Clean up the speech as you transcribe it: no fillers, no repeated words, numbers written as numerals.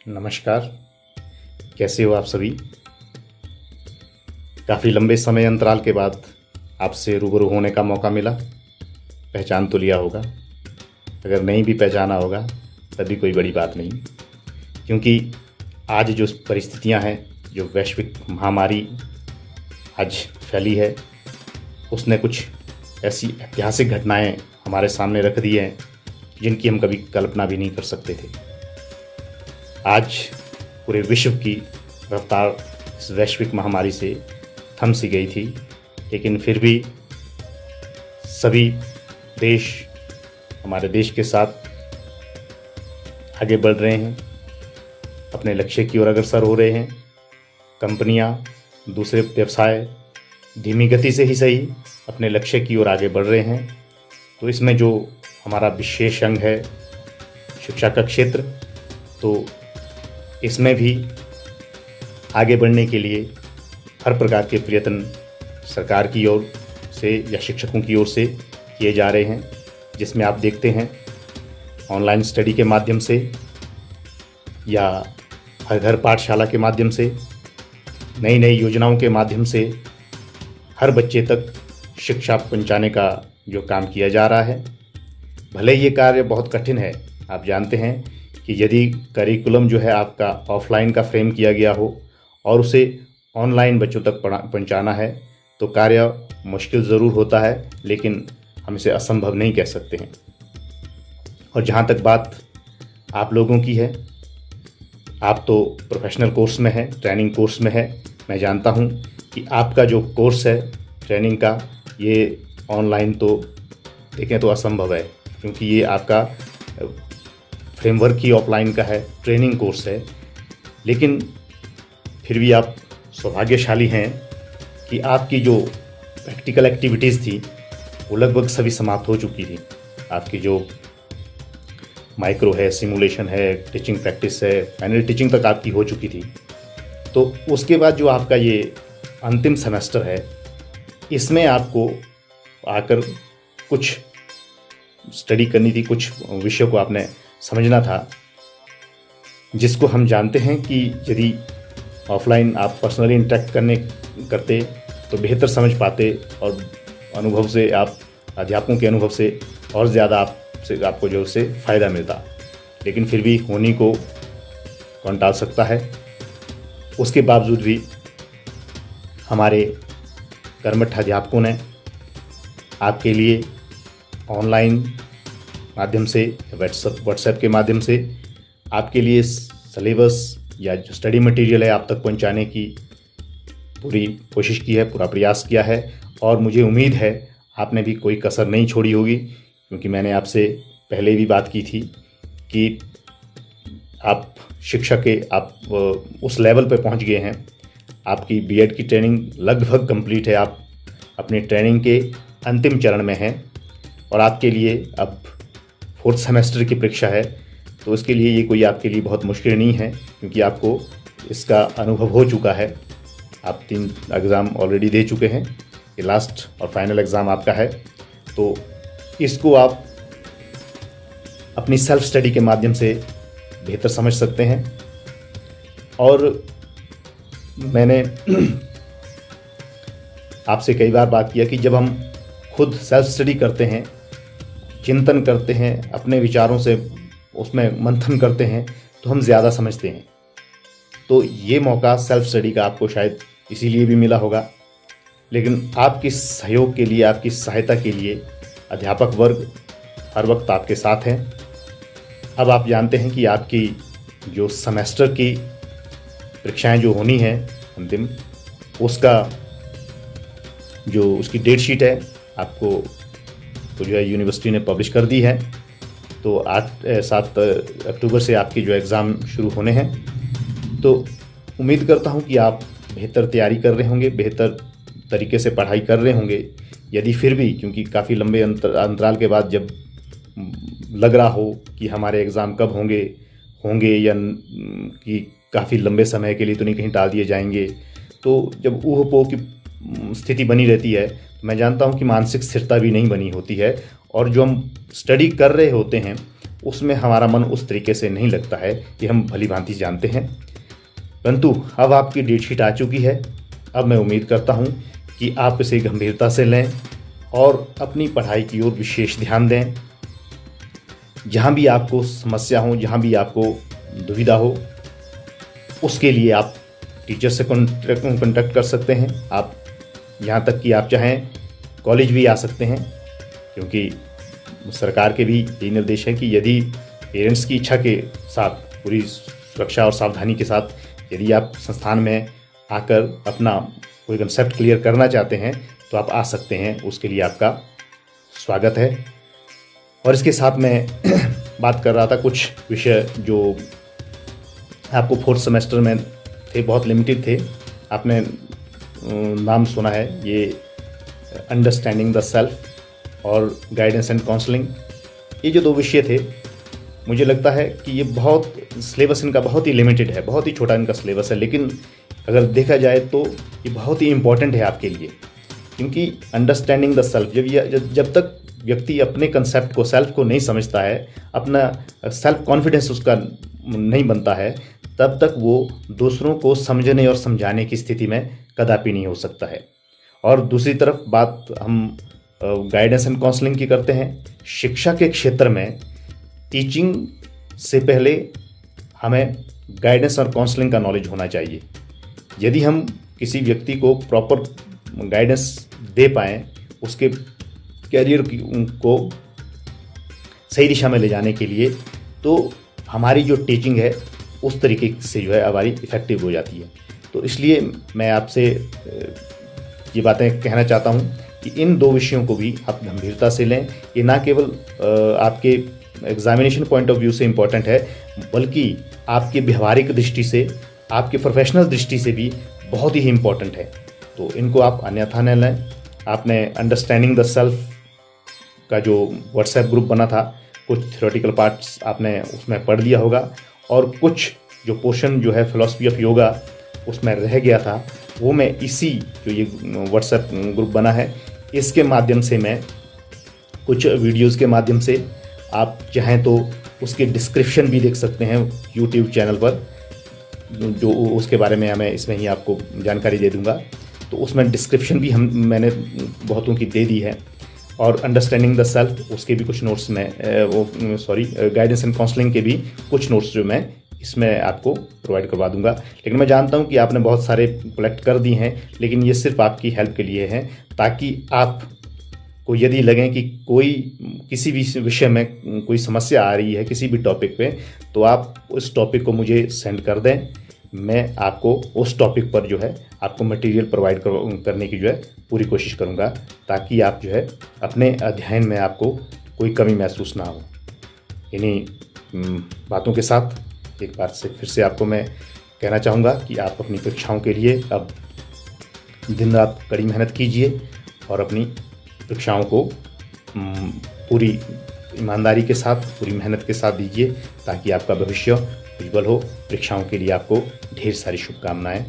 नमस्कार। कैसे हो आप सभी? काफ़ी लंबे समय अंतराल के बाद आपसे रूबरू होने का मौका मिला। पहचान तो लिया होगा, अगर नहीं भी पहचाना होगा तभी कोई बड़ी बात नहीं, क्योंकि आज जो परिस्थितियां हैं, जो वैश्विक महामारी आज फैली है, उसने कुछ ऐसी ऐतिहासिक घटनाएं हमारे सामने रख दी हैं जिनकी हम कभी कल्पना भी नहीं कर सकते थे। आज पूरे विश्व की रफ्तार इस वैश्विक महामारी से थम सी गई थी, लेकिन फिर भी सभी देश हमारे देश के साथ आगे बढ़ रहे हैं, अपने लक्ष्य की ओर अग्रसर हो रहे हैं। कंपनियां, दूसरे व्यवसाय धीमी गति से ही सही अपने लक्ष्य की ओर आगे बढ़ रहे हैं। तो इसमें जो हमारा विशेष अंग है शिक्षा का क्षेत्र, तो इसमें भी आगे बढ़ने के लिए हर प्रकार के प्रयत्न सरकार की ओर से या शिक्षकों की ओर से किए जा रहे हैं, जिसमें आप देखते हैं ऑनलाइन स्टडी के माध्यम से या हर घर पाठशाला के माध्यम से, नई नई योजनाओं के माध्यम से हर बच्चे तक शिक्षा पहुंचाने का जो काम किया जा रहा है। भले ये कार्य बहुत कठिन है, आप जानते हैं कि यदि करिकुलम जो है आपका ऑफलाइन का फ्रेम किया गया हो और उसे ऑनलाइन बच्चों तक पहुंचाना है तो कार्य मुश्किल ज़रूर होता है, लेकिन हम इसे असंभव नहीं कह सकते हैं। और जहाँ तक बात आप लोगों की है, आप तो प्रोफेशनल कोर्स में हैं, ट्रेनिंग कोर्स में है। मैं जानता हूँ कि आपका जो कोर्स है ट्रेनिंग का, ये ऑनलाइन तो देखें तो असंभव है, क्योंकि ये आपका फ्रेमवर्क ही ऑफलाइन का है, ट्रेनिंग कोर्स है। लेकिन फिर भी आप सौभाग्यशाली हैं कि आपकी जो प्रैक्टिकल एक्टिविटीज़ थी वो लगभग सभी समाप्त हो चुकी थी। आपकी जो माइक्रो है, सिमुलेशन है, टीचिंग प्रैक्टिस है, फाइनल टीचिंग तक आपकी हो चुकी थी। तो उसके बाद जो आपका ये अंतिम सेमेस्टर है, इसमें आपको आकर कुछ स्टडी करनी थी, कुछ विषयों को आपने समझना था, जिसको हम जानते हैं कि यदि ऑफलाइन आप पर्सनली इंटरेक्ट करते तो बेहतर समझ पाते और अनुभव से, आप अध्यापकों के अनुभव से और ज़्यादा आपको जो उससे फ़ायदा मिलता। लेकिन फिर भी होनी को कौन टाल सकता है। उसके बावजूद भी हमारे कर्मठ अध्यापकों ने आपके लिए ऑनलाइन माध्यम से, व्हाट्सएप के माध्यम से आपके लिए सिलेबस या जो स्टडी मटेरियल है आप तक पहुंचाने की पूरी कोशिश की है, पूरा प्रयास किया है। और मुझे उम्मीद है आपने भी कोई कसर नहीं छोड़ी होगी, क्योंकि मैंने आपसे पहले भी बात की थी कि आप शिक्षा के उस लेवल पर पहुंच गए हैं। आपकी बीएड की ट्रेनिंग लगभग कंप्लीट है, आप अपनी ट्रेनिंग के अंतिम चरण में हैं और आपके लिए अब 4th सेमेस्टर की परीक्षा है। तो इसके लिए ये कोई आपके लिए बहुत मुश्किल नहीं है, क्योंकि आपको इसका अनुभव हो चुका है। आप 3 एग्ज़ाम ऑलरेडी दे चुके हैं, ये लास्ट और फाइनल एग्ज़ाम आपका है। तो इसको आप अपनी सेल्फ स्टडी के माध्यम से बेहतर समझ सकते हैं। और मैंने आपसे कई बार बात किया कि जब हम खुद सेल्फ स्टडी करते हैं, चिंतन करते हैं, अपने विचारों से उसमें मंथन करते हैं, तो हम ज़्यादा समझते हैं। तो ये मौका सेल्फ स्टडी का आपको शायद इसीलिए भी मिला होगा। लेकिन आपके सहयोग के लिए, आपकी सहायता के लिए अध्यापक वर्ग हर वक्त आपके साथ हैं। अब आप जानते हैं कि आपकी जो सेमेस्टर की परीक्षाएं जो होनी है अंतिम, उसकी डेट शीट है आपको तो जो है यूनिवर्सिटी ने पब्लिश कर दी है। तो 7 अक्टूबर से आपके जो एग्ज़ाम शुरू होने हैं। तो उम्मीद करता हूं कि आप बेहतर तैयारी कर रहे होंगे, बेहतर तरीके से पढ़ाई कर रहे होंगे। यदि फिर भी, क्योंकि काफ़ी लंबे अंतराल के बाद जब लग रहा हो कि हमारे एग्ज़ाम कब होंगे या कि काफ़ी लंबे समय के लिए तो नहीं कहीं टाल दिए जाएंगे, तो जब ऊह-पोह की स्थिति बनी रहती है, मैं जानता हूं कि मानसिक स्थिरता भी नहीं बनी होती है। और जो हम स्टडी कर रहे होते हैं उसमें हमारा मन उस तरीके से नहीं लगता है कि हम भली भांति जानते हैं। परंतु अब आपकी डेट शीट आ चुकी है। अब मैं उम्मीद करता हूँ कि आप इसे गंभीरता से लें और अपनी पढ़ाई की ओर विशेष ध्यान दें। जहाँ भी आपको समस्या हो, जहाँ भी आपको दुविधा हो, उसके लिए आप टीचर से कॉन्टैक्ट कर सकते हैं। आप यहाँ तक कि आप चाहें कॉलेज भी आ सकते हैं, क्योंकि सरकार के भी यही निर्देश है कि यदि पेरेंट्स की इच्छा के साथ पूरी सुरक्षा और सावधानी के साथ यदि आप संस्थान में आकर अपना कोई कंसेप्ट क्लियर करना चाहते हैं तो आप आ सकते हैं। उसके लिए आपका स्वागत है। और इसके साथ मैं बात कर रहा था कुछ विषय जो आपको फोर्थ सेमेस्टर में थे, बहुत लिमिटेड थे। आपने नाम सुना है, ये अंडरस्टैंडिंग द सेल्फ और गाइडेंस एंड काउंसलिंग। ये जो 2 विषय थे, मुझे लगता है कि ये बहुत सिलेबस इनका बहुत ही लिमिटेड है, बहुत ही छोटा इनका सिलेबस है, लेकिन अगर देखा जाए तो ये बहुत ही इम्पॉर्टेंट है आपके लिए। क्योंकि अंडरस्टैंडिंग द सेल्फ, जब तक व्यक्ति अपने कंसेप्ट को, सेल्फ को नहीं समझता है, अपना सेल्फ कॉन्फिडेंस उसका नहीं बनता है, तब तक वो दूसरों को समझने और समझाने की स्थिति में कदापि नहीं हो सकता है। और दूसरी तरफ बात हम गाइडेंस एंड काउंसलिंग की करते हैं। शिक्षा के क्षेत्र में टीचिंग से पहले हमें गाइडेंस और काउंसलिंग का नॉलेज होना चाहिए। यदि हम किसी व्यक्ति को प्रॉपर गाइडेंस दे पाएँ, उसके कैरियर को सही दिशा में ले जाने के लिए, तो हमारी जो टीचिंग है उस तरीके से जो है हमारी इफ़ेक्टिव हो जाती है। तो इसलिए मैं आपसे ये बातें कहना चाहता हूँ कि इन 2 विषयों को भी आप गंभीरता से लें। ये ना केवल आपके एग्जामिनेशन पॉइंट ऑफ व्यू से इम्पॉर्टेंट है, बल्कि आपके व्यवहारिक दृष्टि से, आपके प्रोफेशनल दृष्टि से भी बहुत ही इम्पॉर्टेंट है। तो इनको आप अन्यथा न लें। आपने अंडरस्टैंडिंग द सेल्फ का जो व्हाट्सएप ग्रुप बना था, कुछ थ्योरेटिकल पार्ट्स आपने उसमें पढ़ लिया होगा, और कुछ जो पोर्शन जो है फिलॉसफी ऑफ योगा उसमें रह गया था, वो मैं इसी जो ये व्हाट्सएप ग्रुप बना है इसके माध्यम से, मैं कुछ वीडियोस के माध्यम से, आप चाहें तो उसके डिस्क्रिप्शन भी देख सकते हैं यूट्यूब चैनल पर, जो उसके बारे में मैं इसमें ही आपको जानकारी दे दूंगा। तो उसमें डिस्क्रिप्शन भी मैंने बहुतों की दे दी है। और अंडरस्टैंडिंग द सेल्फ, उसके भी कुछ नोट्स में गाइडेंस एंड काउंसलिंग के भी कुछ नोट्स जो मैं इसमें आपको प्रोवाइड करवा दूंगा। लेकिन मैं जानता हूं कि आपने बहुत सारे कलेक्ट कर दिए हैं, लेकिन ये सिर्फ आपकी हेल्प के लिए है, ताकि आपको यदि लगे कि कोई किसी भी विषय में कोई समस्या आ रही है किसी भी टॉपिक पे, तो आप उस टॉपिक को मुझे सेंड कर दें। मैं आपको उस टॉपिक पर जो है आपको मटेरियल प्रोवाइड करने की जो है पूरी कोशिश करूंगा, ताकि आप जो है अपने अध्ययन में आपको कोई कमी महसूस ना हो। इन्हीं बातों के साथ एक बार से फिर से आपको मैं कहना चाहूँगा कि आप अपनी परीक्षाओं के लिए अब दिन रात कड़ी मेहनत कीजिए और अपनी परीक्षाओं को पूरी ईमानदारी के साथ, पूरी मेहनत के साथ दीजिए, ताकि आपका भविष्य उज्जवल हो। परीक्षाओं के लिए आपको ढेर सारी शुभकामनाएं।